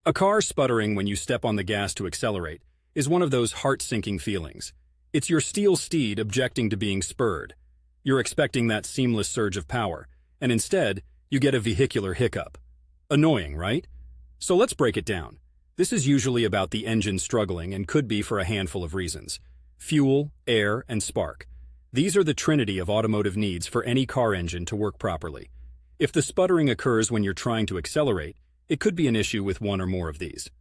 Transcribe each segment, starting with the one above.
A car sputtering when you step on the gas to accelerate is one of those heart-sinking feelings. It's your steel steed objecting to being spurred. You're expecting that seamless surge of power, and instead, you get a vehicular hiccup. Annoying, right? So let's break it down. This is usually about the engine struggling and could be for a handful of reasons. Fuel, air, and spark. These are the trinity of automotive needs for any car engine to work properly. If the sputtering occurs when you're trying to accelerate, it could be an issue with one or more of these.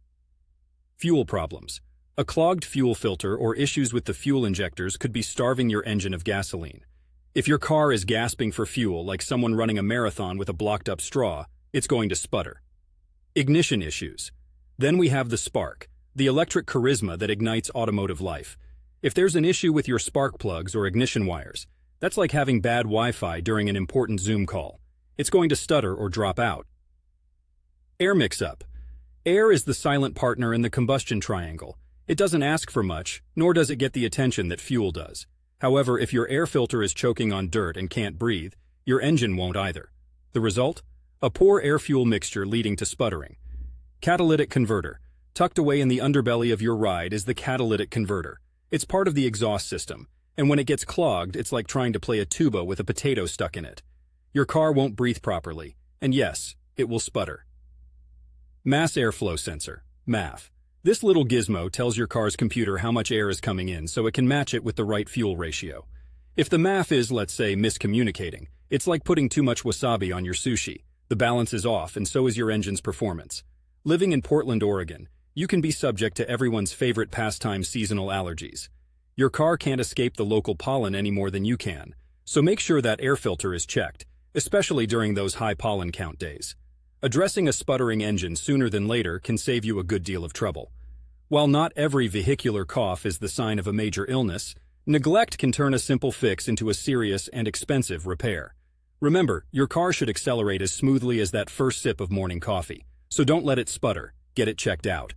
Fuel problems. A clogged fuel filter or issues with the fuel injectors could be starving your engine of gasoline. If your car is gasping for fuel like someone running a marathon with a blocked-up straw, it's going to sputter. Ignition issues. Then we have the spark, the electric charisma that ignites automotive life. If there's an issue with your spark plugs or ignition wires, that's like having bad Wi-Fi during an important Zoom call. It's going to stutter or drop out. Air mix-up. Air is the silent partner in the combustion triangle. It doesn't ask for much, nor does it get the attention that fuel does. However, if your air filter is choking on dirt and can't breathe, your engine won't either. The result? A poor air-fuel mixture leading to sputtering. Catalytic converter. Tucked away in the underbelly of your ride is the catalytic converter. It's part of the exhaust system, and when it gets clogged, it's like trying to play a tuba with a potato stuck in it. Your car won't breathe properly, and yes, it will sputter. Mass airflow sensor, MAF. This little gizmo tells your car's computer how much air is coming in so it can match it with the right fuel ratio. If the MAF is, let's say, miscommunicating, it's like putting too much wasabi on your sushi. The balance is off, and so is your engine's performance. Living in Portland, Oregon, you can be subject to everyone's favorite pastime seasonal allergies. Your car can't escape the local pollen any more than you can, so make sure that air filter is checked, especially during those high pollen count days. Addressing a sputtering engine sooner than later can save you a good deal of trouble. While not every vehicular cough is the sign of a major illness, neglect can turn a simple fix into a serious and expensive repair. Remember, your car should accelerate as smoothly as that first sip of morning coffee, so don't let it sputter. Get it checked out.